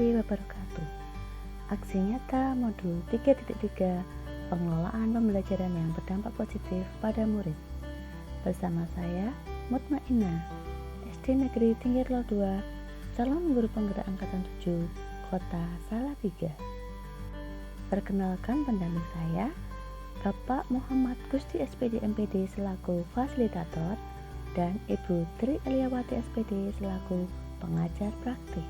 warahmatullahi wabarakatuh. Aksi nyata modul 3.3 pengelolaan pembelajaran yang berdampak positif pada murid. Bersama saya, Mutmainah, SD Negeri Tinggi 2, calon guru penggerak angkatan 7, Kota Salatiga. Perkenalkan pendamping saya, Bapak Muhammad Gusti SPD MPD selaku fasilitator dan Ibu Tri Eliawati SPD selaku pengajar praktik.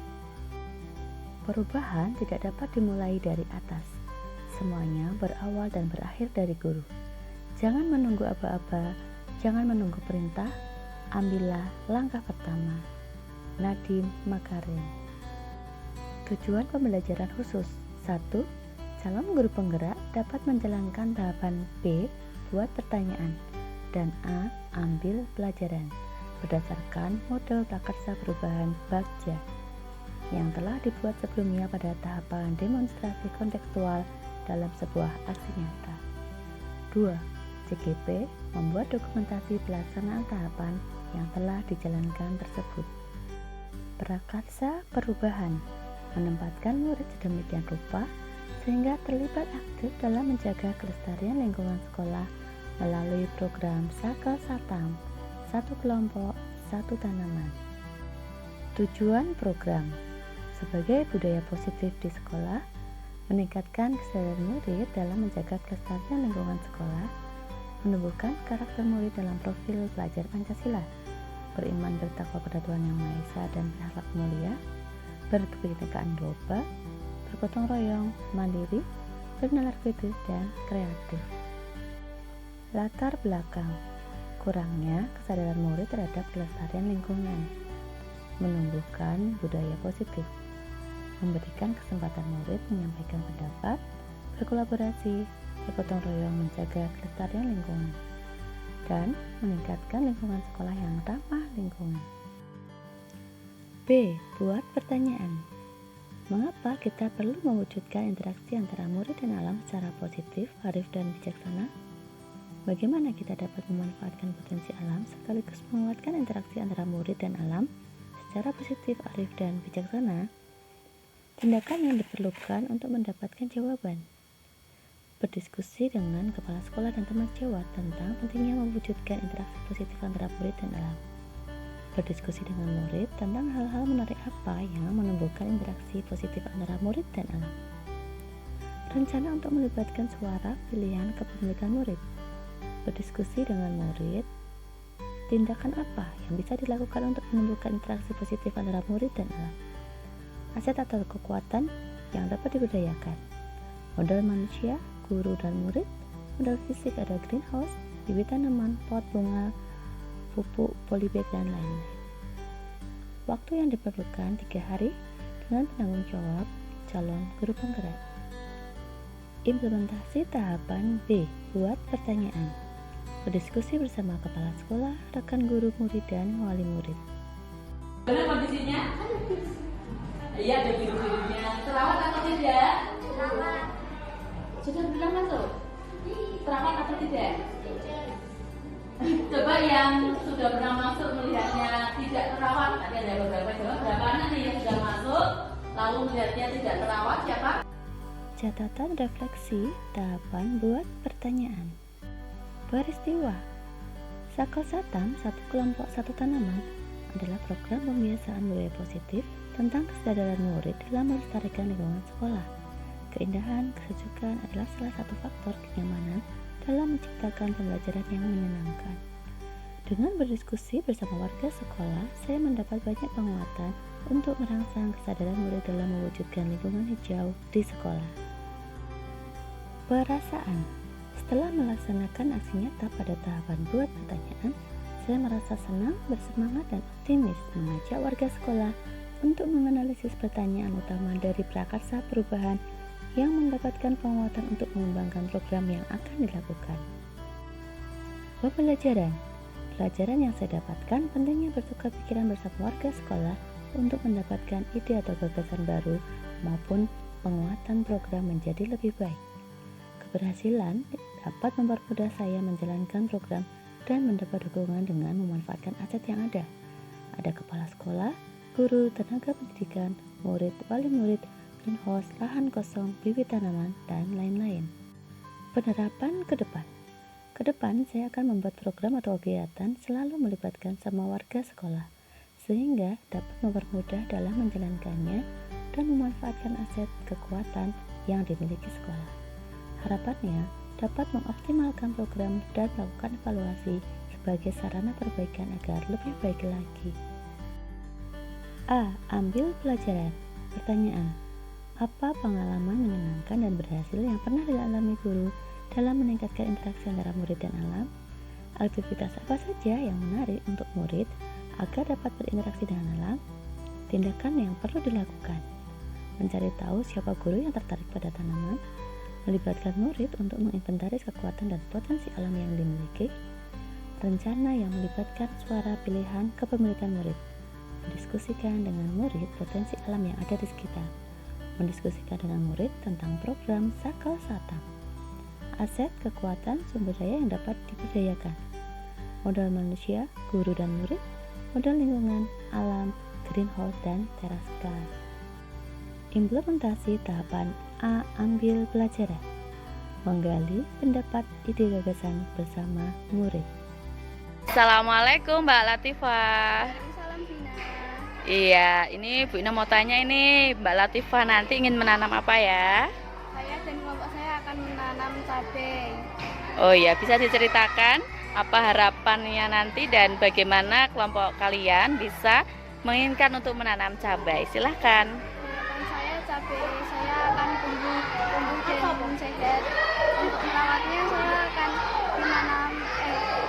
Perubahan tidak dapat dimulai dari atas. Semuanya berawal dan berakhir dari guru. Jangan menunggu aba-aba, jangan menunggu perintah, ambillah langkah pertama. Nadiem Makarim. Tujuan pembelajaran khusus 1. Calon guru penggerak dapat menjalankan tahapan B, buat pertanyaan, dan A, ambil pelajaran berdasarkan model prakarsa perubahan Bagja yang telah dibuat sebelumnya pada tahapan demonstrasi kontekstual dalam sebuah aksi nyata. 2. CGP membuat dokumentasi pelaksanaan tahapan yang telah dijalankan tersebut. Prakarsa perubahan menempatkan murid sedemikian rupa sehingga terlibat aktif dalam menjaga kelestarian lingkungan sekolah melalui program Sakal Satam, satu kelompok, satu tanaman. Tujuan program sebagai budaya positif di sekolah, meningkatkan kesadaran murid dalam menjaga kelestarian lingkungan sekolah, menumbuhkan karakter murid dalam profil pelajar Pancasila, beriman bertakwa pada Tuhan Yang Maha Esa dan berakhlak mulia, berkebinekaan global, bergotong royong, mandiri, bernalar kritis, dan kreatif. Latar belakang: kurangnya kesadaran murid terhadap kelestarian lingkungan, menumbuhkan budaya positif, memberikan kesempatan murid menyampaikan pendapat, berkolaborasi, bergotong royong menjaga kelestarian lingkungan, dan meningkatkan lingkungan sekolah yang ramah lingkungan. B. Buat pertanyaan. Mengapa kita perlu mewujudkan interaksi antara murid dan alam secara positif, arif, dan bijaksana? Bagaimana kita dapat memanfaatkan potensi alam sekaligus menguatkan interaksi antara murid dan alam secara positif, arif, dan bijaksana? Tindakan yang diperlukan untuk mendapatkan jawaban. Berdiskusi dengan kepala sekolah dan teman sejawat tentang pentingnya mewujudkan interaksi positif antara murid dan alam. Berdiskusi dengan murid tentang hal-hal menarik apa yang menumbuhkan interaksi positif antara murid dan alam. Rencana untuk melibatkan suara pilihan kepemilikan murid. Berdiskusi dengan murid, tindakan apa yang bisa dilakukan untuk menumbuhkan interaksi positif antara murid dan alam. Aset atau kekuatan yang dapat diberdayakan. Modal manusia, guru dan murid. Modal fisik ada greenhouse, bibit tanaman, pot bunga, pupuk, polybag, dan lain-lain. Waktu yang diperlukan 3 hari dengan penanggung jawab calon guru penggerak. Implementasi tahapan B, buat pertanyaan. Berdiskusi bersama kepala sekolah, rekan guru, murid, dan wali murid. Bagaimana kondisinya? Iya, ada biru-birunya. Terawat atau tidak? Terawat. Sudah bilang masuk? Terawat atau tidak? Coba yang sudah pernah masuk melihatnya tidak terawat. Tadi ada beberapa jawab. Berapa anak nih yang sudah masuk lalu melihatnya tidak terawat? Siapa? Catatan refleksi tahapan buat pertanyaan. Peristiwa Sakal Satam, satu kelompok, satu tanaman adalah program pembiasaan budaya positif tentang kesadaran murid dalam melestarikan lingkungan sekolah. Keindahan, kesejukan adalah salah satu faktor kenyamanan dalam menciptakan pembelajaran yang menyenangkan. Dengan berdiskusi bersama warga sekolah, saya mendapat banyak penguatan untuk merangsang kesadaran murid dalam mewujudkan lingkungan hijau di sekolah. Perasaan. Setelah melaksanakan aksi nyata pada tahapan buat pertanyaan, saya merasa senang, bersemangat, dan optimis mengajak warga sekolah untuk menganalisis pertanyaan utama dari prakarsa perubahan yang mendapatkan penguatan untuk mengembangkan program yang akan dilakukan. Pembelajaran. Pelajaran yang saya dapatkan pentingnya bertukar pikiran bersama warga sekolah untuk mendapatkan ide atau gagasan baru maupun penguatan program menjadi lebih baik. Keberhasilan dapat mempermudah saya menjalankan program dan mendapat dukungan dengan memanfaatkan aset yang ada. Ada kepala sekolah, guru, tenaga pendidikan, murid, wali murid, greenhouse, lahan kosong, bibit tanaman, dan lain-lain. Penerapan ke depan. Ke depan, saya akan membuat program atau kegiatan selalu melibatkan semua warga sekolah, sehingga dapat mempermudah dalam menjalankannya dan memanfaatkan aset kekuatan yang dimiliki sekolah. Harapannya dapat mengoptimalkan program dan melakukan evaluasi sebagai sarana perbaikan agar lebih baik lagi. A. Ambil pelajaran. Pertanyaan: apa pengalaman menyenangkan dan berhasil yang pernah dialami guru dalam meningkatkan interaksi antara murid dan alam? Aktivitas apa saja yang menarik untuk murid agar dapat berinteraksi dengan alam? Tindakan yang perlu dilakukan: mencari tahu siapa guru yang tertarik pada tanaman, melibatkan murid untuk menginventaris kekuatan dan potensi alam yang dimiliki, rencana yang melibatkan suara pilihan kepemilikan murid, mendiskusikan dengan murid potensi alam yang ada di sekitar, mendiskusikan dengan murid tentang program Sakal Satam, aset kekuatan sumber daya yang dapat diberdayakan, modal manusia, guru dan murid, modal lingkungan, alam, greenhouse, dan teras kelas. Implementasi tahapan A. Ambil pelajaran. Menggali pendapat ide gagasan bersama murid. Assalamualaikum Mbak Latifah. Waalaikumsalam Vina. Iya, ini Bu Ina mau tanya ini, Mbak Latifah nanti ingin menanam apa ya? Saya dan kelompok saya akan menanam cabai. Oh iya, bisa diceritakan apa harapannya nanti dan bagaimana kelompok kalian bisa menginginkan untuk menanam cabai? Silahkan. Harapan saya cabai saya akan tumbuh dan sehat. Untuk merawatnya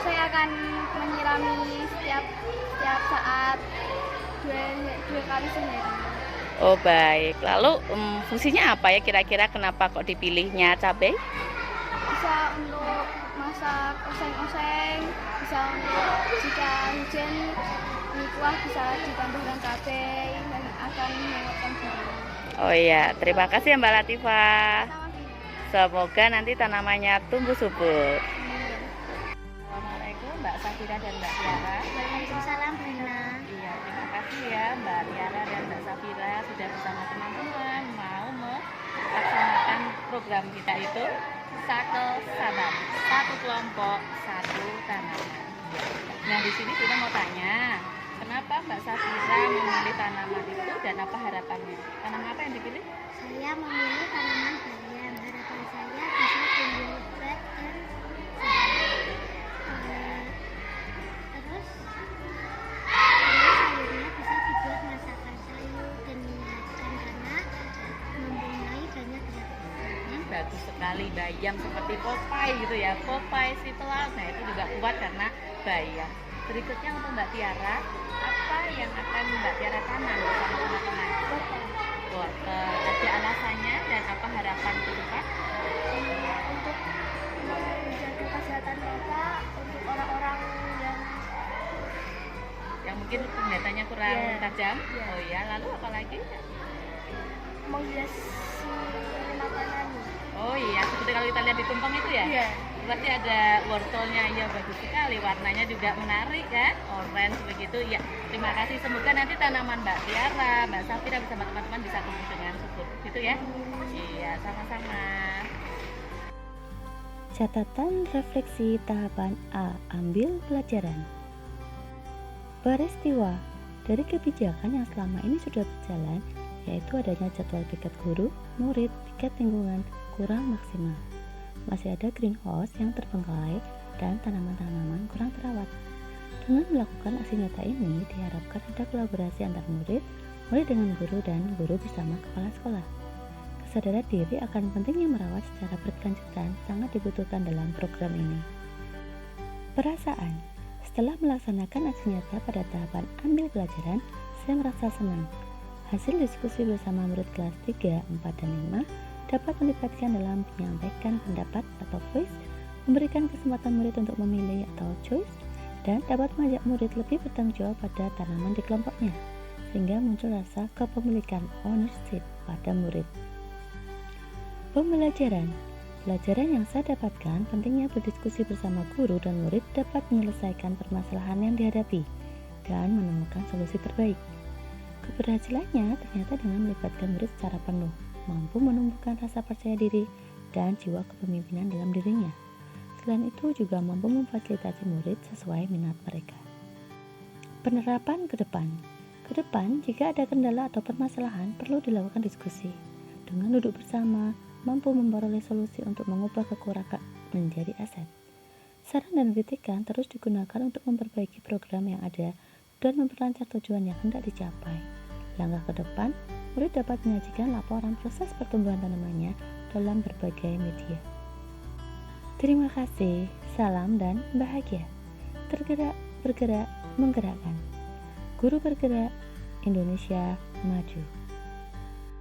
saya akan menyirami setiap saat dua kali sehari. Oh baik, lalu fungsinya apa ya kira-kira, kenapa kok dipilihnya cabai? Bisa untuk masak oseng-oseng, bisa untuk jika hujan kuah bisa ditambahkan cabai dan akan menguatkan diri. Oh iya, terima kasih ya Mbak Latifah. Sama Vina. Semoga nanti tanamannya tumbuh subur. Assalamualaikum Mbak Safira dan Mbak Tiara. Waalaikumsalam Vina. Iya, terima kasih ya Mbak Tiara dan Mbak Safira sudah bersama teman-teman mau melaksanakan program kita itu Sakal Satam, satu kelompok, satu tanaman. Nah di sini kita mau tanya, kenapa Mbak Safira memilih tanaman itu dan apa harapannya? Tanaman apa yang dipilih? Saya memilih tanaman bayam. Harapan saya bisa tumbuh lebat dan terus sayurnya bisa dibuat masakan sayur dan menyenangkan karena mempunyai banyak gerak. Bagus sekali, bayam seperti Popeye gitu ya, Popeye si pelaut. Nah itu juga kuat karena bayam. Berikutnya untuk Mbak Tiara, apa yang akan Mbak Tiara tanam bersama teman-teman? Wortel. Ada alasannya dan apa harapan ke depan? Untuk menjaga kesehatan mereka, untuk orang-orang Yang mungkin penglihatannya kurang Iya. tajam. Iya. Oh iya, lalu apa lagi? menghiasi makanan. Oh iya, seperti kalau kita lihat di tumpeng itu ya? Iya. Berarti ada wortelnya, ya bagus sekali, warnanya juga menarik kan, orange begitu ya. Terima kasih, semoga nanti tanaman Mbak Tiara, Mbak Safira bersama teman-teman bisa tumbuh dengan subur, gitu ya. Iya, sama-sama. Catatan refleksi tahapan A. Ambil pelajaran. Peristiwa dari kebijakan yang selama ini sudah berjalan, yaitu adanya jadwal piket guru, murid, piket lingkungan kurang maksimal. Masih ada greenhouse yang terbengkalai dan tanaman-tanaman kurang terawat. Dengan melakukan aksi nyata ini, diharapkan ada kolaborasi antar murid dengan guru dan guru bersama kepala sekolah. Kesadaran diri akan pentingnya merawat secara berkelanjutan sangat dibutuhkan dalam program ini. Perasaan: setelah melaksanakan aksi nyata pada tahapan ambil pelajaran, saya merasa senang. Hasil diskusi bersama murid kelas 3, 4, dan 5 dapat melibatkan dalam menyampaikan pendapat atau voice, memberikan kesempatan murid untuk memilih atau choice, dan dapat mengajak murid lebih bertanggung jawab pada tanaman di kelompoknya, sehingga muncul rasa kepemilikan ownership pada murid. Pembelajaran. Pelajaran yang saya dapatkan pentingnya berdiskusi bersama guru dan murid dapat menyelesaikan permasalahan yang dihadapi dan menemukan solusi terbaik. Keberhasilannya ternyata dengan melibatkan murid secara penuh, mampu menumbuhkan rasa percaya diri dan jiwa kepemimpinan dalam dirinya. Selain itu juga mampu memfasilitasi murid sesuai minat mereka. Penerapan ke depan. Ke depan, jika ada kendala atau permasalahan, perlu dilakukan diskusi. Dengan duduk bersama, mampu memperoleh solusi untuk mengubah kekurangan menjadi aset. Saran dan kritikan terus digunakan untuk memperbaiki program yang ada dan memperlancar tujuan yang hendak dicapai. Langkah ke depan, murid dapat menyajikan laporan proses pertumbuhan tanamannya dalam berbagai media. Terima kasih, salam dan bahagia. Tergerak, bergerak, menggerakkan. Guru bergerak, Indonesia maju.